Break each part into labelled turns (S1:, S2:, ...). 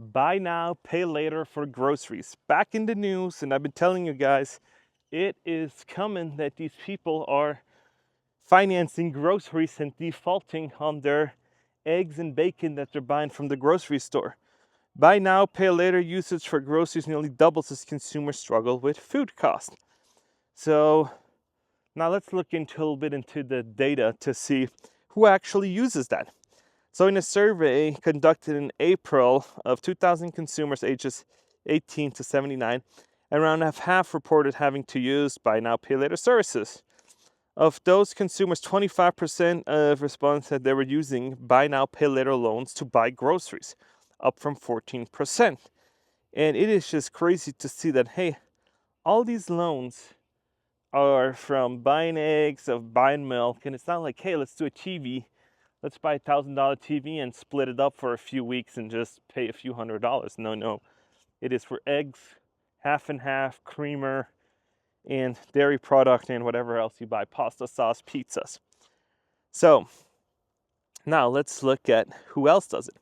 S1: Buy now, pay later for groceries. Back in the news, and I've been telling you guys, it is coming that these people are financing groceries and defaulting on their eggs and bacon that they're buying from the grocery store. Buy now, pay later usage for groceries nearly doubles as consumers struggle with food costs. So now let's look into a little bit into the data to see who actually uses that. So in a survey conducted in April of 2,000 consumers ages 18 to 79, around half reported having to use buy now, pay later services. Of those consumers, 25% of respondents said they were using buy now, pay later loans to buy groceries, up from 14%. And it is just crazy to see that, hey, all these loans are from buying eggs, of buying milk, and it's not like, hey, let's do a TV. Let's buy a $1,000 TV and split it up for a few weeks and just pay a few $100s. No. It is for eggs, half and half, creamer, and dairy product, and whatever else you buy, pasta sauce, pizzas. So now let's look at who else does it.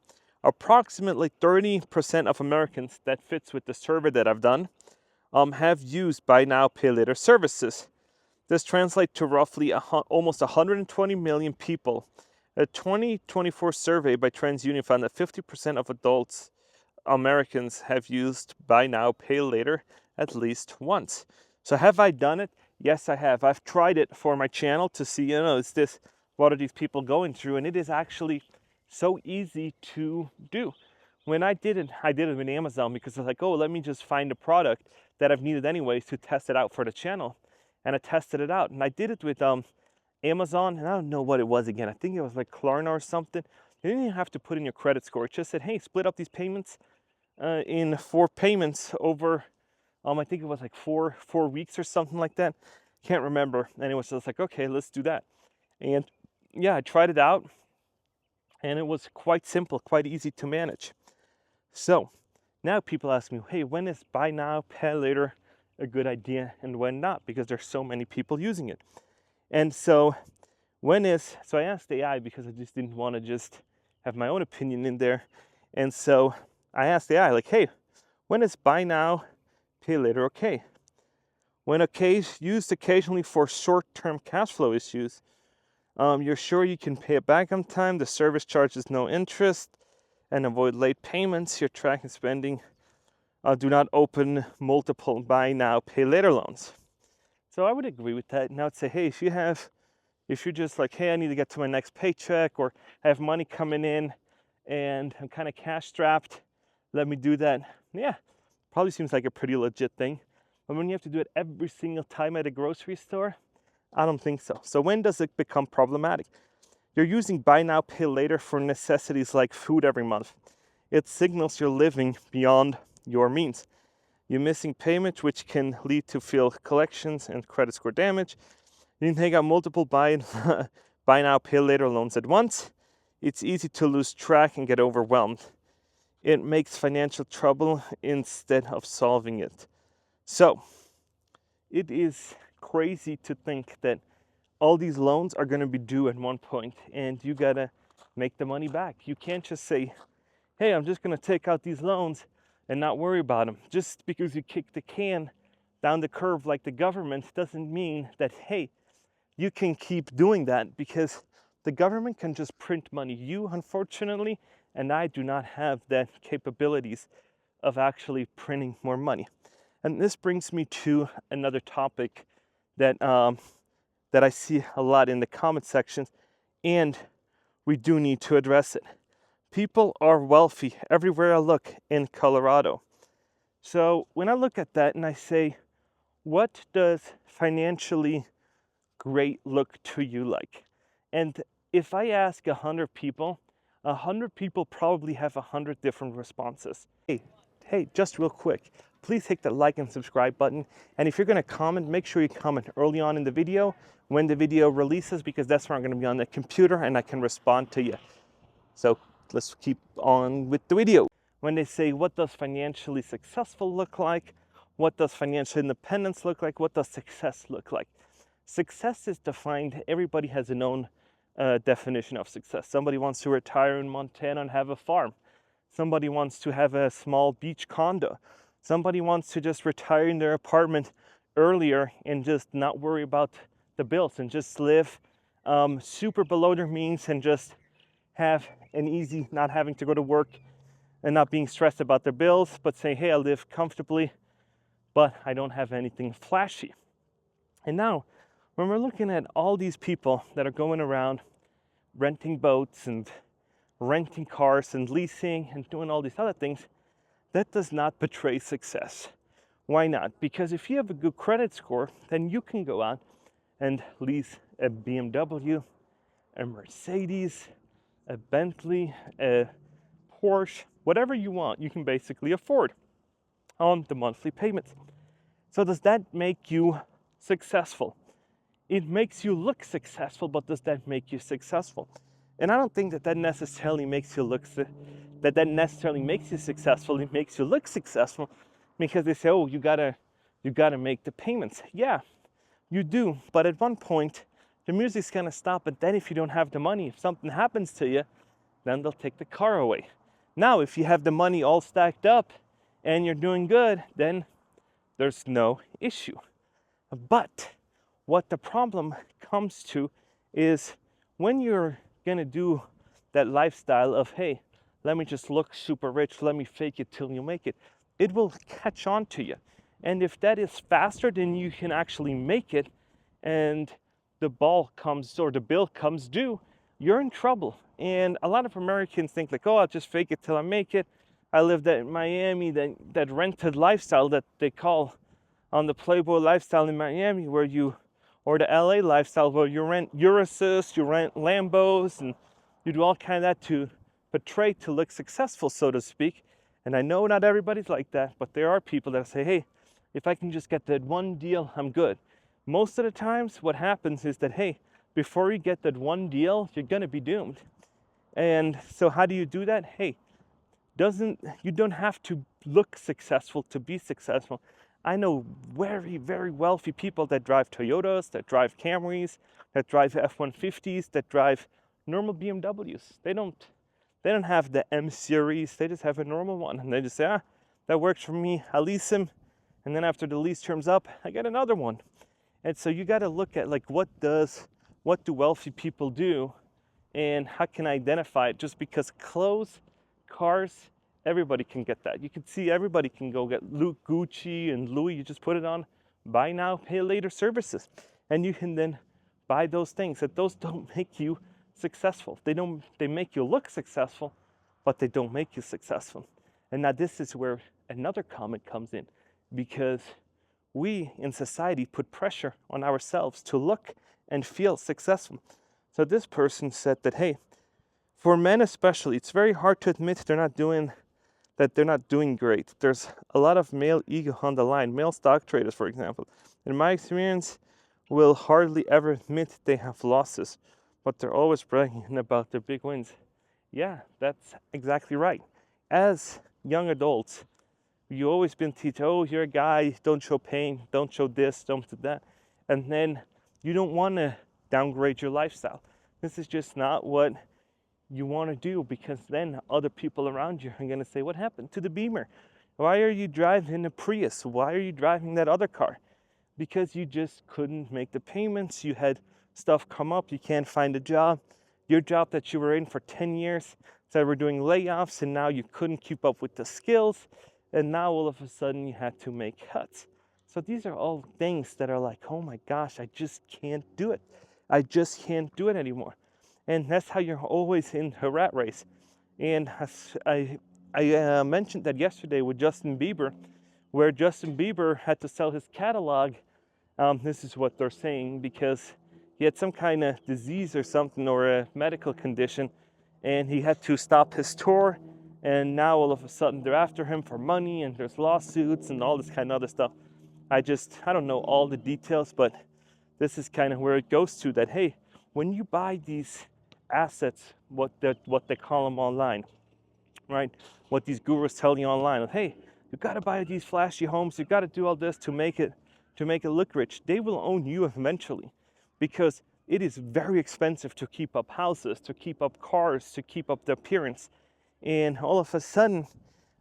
S1: Approximately 30% of Americans, that fits with the survey that I've done, have used buy now, pay later services. This translates to roughly almost 120 million people. A 2024 survey by TransUnion found that 50% of adults Americans have used buy now, pay later at least once. So have I done it? Yes, I have. I've tried it for my channel to see, what are these people going through? And it is actually so easy to do. When I did it with Amazon because I was like, oh, let me just find a product that I've needed anyways to test it out for the channel. And I tested it out. And I did it with Amazon, and I don't know what it was again. I think it was like Klarna or something. You didn't even have to put in your credit score. It just said, hey, split up these payments in 4 payments over, I think it was like four weeks or something like that. Can't remember. And it was just like, okay, let's do that. And yeah, I tried it out, and it was quite simple, quite easy to manage. So now people ask me, hey, when is buy now, pay later a good idea and when not? Because there's so many people using it. And so I asked AI because I just didn't want to just have my own opinion in there. And so I asked AI, like, hey, when is buy now, pay later okay? When used occasionally for short-term cash flow issues, you're sure you can pay it back on time, the service charges no interest, and avoid late payments, you're tracking spending, do not open multiple buy now, pay later loans. So I would agree with that. And I would say, hey, if you're just like, hey, I need to get to my next paycheck, or I have money coming in and I'm kind of cash strapped, let me do that. Yeah, probably seems like a pretty legit thing. But when you have to do it every single time at a grocery store, I don't think so. So when does it become problematic? You're using buy now, pay later for necessities like food every month. It signals you're living beyond your means. You're missing payment, which can lead to failed collections and credit score damage. You can take out multiple buy now, pay later loans at once. It's easy to lose track and get overwhelmed. It makes financial trouble instead of solving it. So it is crazy to think that all these loans are going to be due at one point, and you got to make the money back. You can't just say, hey, I'm just going to take out these loans and not worry about them. Just because you kick the can down the curve like the government doesn't mean that, hey, you can keep doing that, because the government can just print money. You, unfortunately, and I do not have that capabilities of actually printing more money. And this brings me to another topic that I see a lot in the comment sections, and we do need to address it. People are wealthy everywhere I look in Colorado. So when I look at that and I say, what does financially great look to you like? And if I ask 100 people, 100 people probably have 100 different responses. Hey, just real quick, please hit the like and subscribe button. And if you're going to comment, make sure you comment early on in the video when the video releases, because that's where I'm going to be on the computer and I can respond to you. So let's keep on with the video. When they say, what does financially successful look like? What does financial independence look like? What does success look like? Success is defined, everybody has their own definition of success. Somebody wants to retire in Montana and have a farm. Somebody wants to have a small beach condo. Somebody wants to just retire in their apartment earlier and just not worry about the bills and just live super below their means and just have an easy, not having to go to work and not being stressed about their bills, but say, hey, I live comfortably, but I don't have anything flashy. And now, when we're looking at all these people that are going around renting boats and renting cars and leasing and doing all these other things, that does not portray success. Why not? Because if you have a good credit score, then you can go out and lease a BMW, a Mercedes, a Bentley, a Porsche, whatever you want, you can basically afford on the monthly payments. So does that make you successful? It makes you look successful, but does that make you successful? And I don't think that necessarily makes you look that necessarily makes you successful. It makes you look successful because they say, oh, you gotta make the payments. Yeah, you do, but at one point the music's gonna stop. And then if you don't have the money, if something happens to you, then they'll take the car away. Now, if you have the money all stacked up and you're doing good, then there's no issue. But what the problem comes to is when you're gonna do that lifestyle of, hey, let me just look super rich, let me fake it till you make it, it will catch on to you. And if that is faster than you can actually make it, and the bill comes due, you're in trouble. And a lot of Americans think like, oh, I'll just fake it till I make it. I lived in Miami, that rented lifestyle that they call on the Playboy lifestyle in Miami, or the LA lifestyle where you rent Urises, you rent Lambos, and you do all kind of that to portray to look successful, so to speak. And I know not everybody's like that, but there are people that say, hey, if I can just get that one deal, I'm good. Most of the times what happens is that, hey, before you get that one deal, you're gonna be doomed. And so how do you do that? Hey, you don't have to look successful to be successful. I know very, very wealthy people that drive Toyotas, that drive Camrys, that drive F-150s, that drive normal BMWs. They don't have the M series. They just have a normal one, and they just say, that works for me. I lease them, and then after the lease term's up, I get another one. And so you got to look at like what do wealthy people do, and how can I identify it? Just because clothes, cars, everybody can get that. You can see everybody can go get Gucci and Louis. You just put it on buy now, pay later services, and you can then buy those things. That those don't make you successful. They make you look successful, but they don't make you successful. And now this is where another comment comes in, because we in society put pressure on ourselves to look and feel successful. So this person said that, hey, for men especially, it's very hard to admit they're not doing great. There's a lot of male ego on the line. Male stock traders, for example, in my experience, will hardly ever admit they have losses, but they're always bragging about their big wins. Yeah, that's exactly right. As young adults, you always been taught, oh, you're a guy, don't show pain, don't show this, don't do that. And then you don't want to downgrade your lifestyle. This is just not what you want to do, because then other people around you are going to say, what happened to the Beamer? Why are you driving a Prius? Why are you driving that other car? Because you just couldn't make the payments. You had stuff come up. You can't find a job. Your job that you were in for 10 years said we're doing layoffs, and now you couldn't keep up with the skills. And now all of a sudden you had to make cuts. So these are all things that are like, oh my gosh, I just can't do it. I just can't do it anymore. And that's how you're always in a rat race. And I mentioned that yesterday with Justin Bieber, where Justin Bieber had to sell his catalog. This is what they're saying, because he had some kind of disease or something, or a medical condition, and he had to stop his tour. And now all of a sudden they're after him for money, and there's lawsuits and all this kind of other stuff. I don't know all the details, but this is kind of where it goes to, that, hey, when you buy these assets, what they call them online, right? What these gurus tell you online, hey, you got to buy these flashy homes, you got to do all this to make it look rich. They will own you eventually, because it is very expensive to keep up houses, to keep up cars, to keep up the appearance. and all of a sudden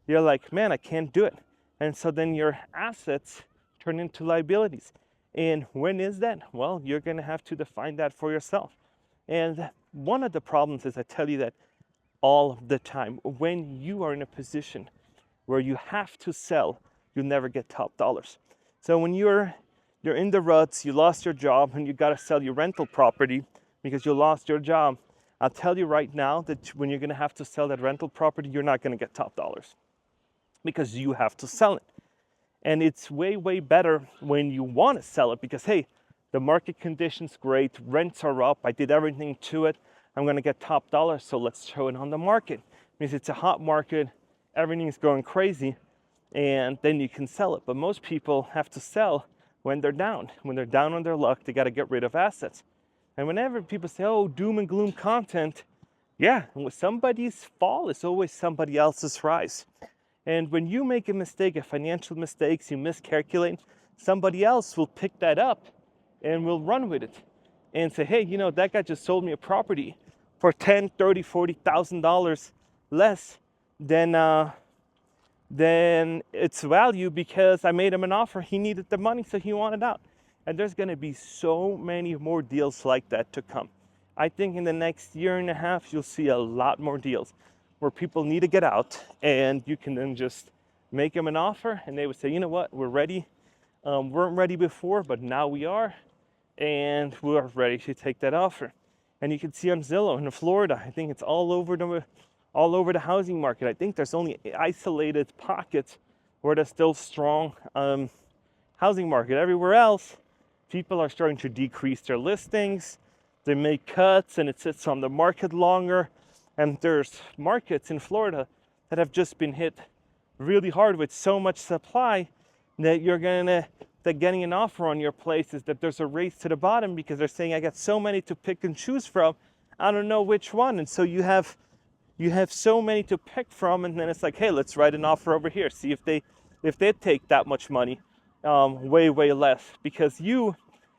S1: you're like, man, I can't do it. And so then your assets turn into liabilities. And when is that? Well, you're going to have to define that for yourself. And one of the problems is, I tell you that all the time, when you are in a position where you have to sell, you never get top dollars. So when you're in the ruts, you lost your job, and you got to sell your rental property because you lost your job, I'll tell you right now that when you're going to have to sell that rental property, you're not going to get top dollars because you have to sell it. And it's way, way better when you want to sell it because, hey, the market condition's great, rents are up, I did everything to it, I'm going to get top dollar, so let's throw it on the market. Because it's a hot market, everything's going crazy, and then you can sell it. But most people have to sell when they're down. When they're down on their luck, they got to get rid of assets. And whenever people say, oh, doom and gloom content, yeah, somebody's fall is always somebody else's rise. And when you make a mistake, a financial mistake, you miscalculate, somebody else will pick that up and will run with it and say, hey, that guy just sold me a property for $10,000, $30,000, $40,000 less than its value because I made him an offer. He needed the money, so he wanted out. And there's going to be so many more deals like that to come. I think in the next year and a half, you'll see a lot more deals where people need to get out, and you can then just make them an offer, and they would say, you know what, we're ready. Weren't ready before, but now we are, and we're ready to take that offer. And you can see on Zillow in Florida, I think it's all over the housing market. I think there's only isolated pockets where there's still strong housing market. Everywhere else, people are starting to decrease their listings. They make cuts, and it sits on the market longer. And there's markets in Florida that have just been hit really hard with so much supply that that getting an offer on your place is that there's a race to the bottom because they're saying, I got so many to pick and choose from, I don't know which one. And so you have so many to pick from, and then it's like, hey, let's write an offer over here, see if they take that much money, way, way less. Because you,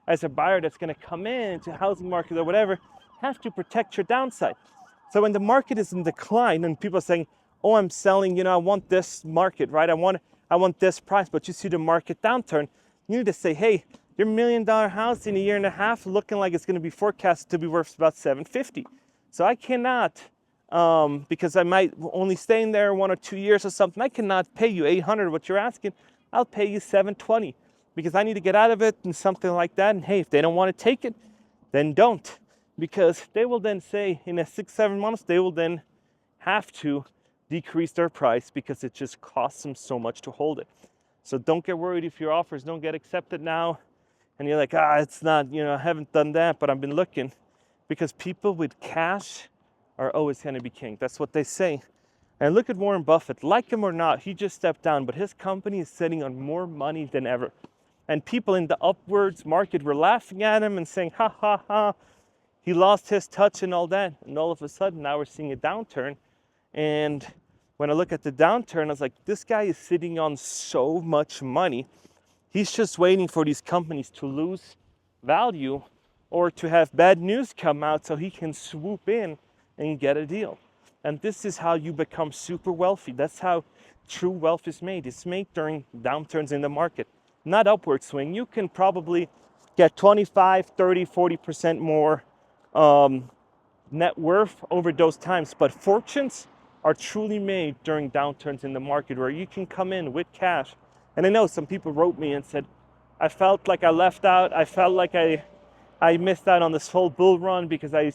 S1: as a buyer that's going to come into housing market or whatever, have to protect your downside. So when the market is in decline and people are saying, oh, I'm selling, I want this market, right? I want this price, but you see the market downturn, you need to say, hey, your $1 million house in a year and a half looking like it's going to be forecasted to be worth about $750. So I cannot, because I might only stay in there 1 or 2 years or something, I cannot pay you $800 what you're asking. I'll pay you $720 because I need to get out of it and something like that. And hey, if they don't want to take it, then don't. Because they will then say in 6-7 months, they will then have to decrease their price because it just costs them so much to hold it. So don't get worried if your offers don't get accepted now and you're like, it's not, I haven't done that, but I've been looking. Because people with cash are always going to be king. That's what they say. And look at Warren Buffett. Like him or not, he just stepped down, but his company is sitting on more money than ever. And people in the upwards market were laughing at him and saying, ha, ha, ha. He lost his touch and all that. And all of a sudden, now we're seeing a downturn. And when I look at the downturn, I was like, this guy is sitting on so much money. He's just waiting for these companies to lose value or to have bad news come out so he can swoop in and get a deal. And this is how you become super wealthy. That's how true wealth is made. It's made during downturns in the market, not upward swing. You can probably get 25, 30, 40% more net worth over those times. But fortunes are truly made during downturns in the market where you can come in with cash. And I know some people wrote me and said, I felt like I left out. I felt like I missed out on this whole bull run because I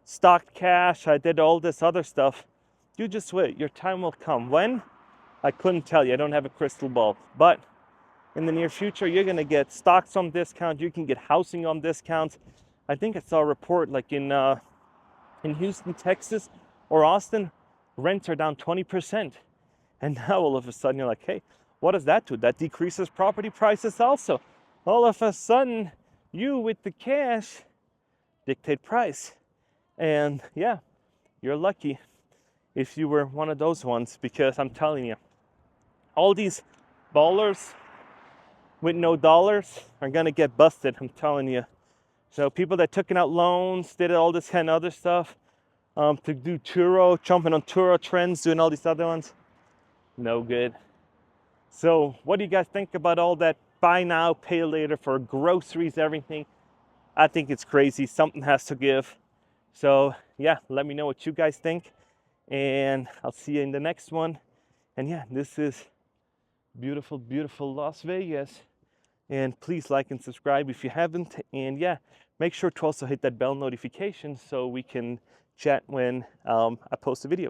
S1: stocked cash. I did all this other stuff. You just wait. Your time will come. When? I couldn't tell you. I don't have a crystal ball. But in the near future, you're going to get stocks on discount. You can get housing on discounts. I think I saw a report like in Houston, Texas, or Austin, rents are down 20%. And now all of a sudden you're like, hey, what does that do? That decreases property prices also. All of a sudden, you with the cash dictate price. And yeah, you're lucky if you were one of those ones, because I'm telling you, all these ballers with no dollars are gonna get busted, I'm telling you. So people that took out loans, did all this kind of other stuff, to do Turo, jumping on Turo trends, doing all these other ones. No good. So what do you guys think about all that buy now, pay later for groceries, everything? I think it's crazy. Something has to give. So yeah, let me know what you guys think, and I'll see you in the next one. And yeah, this is beautiful, beautiful Las Vegas. And please like and subscribe if you haven't. And yeah, make sure to also hit that bell notification so we can chat when I post a video.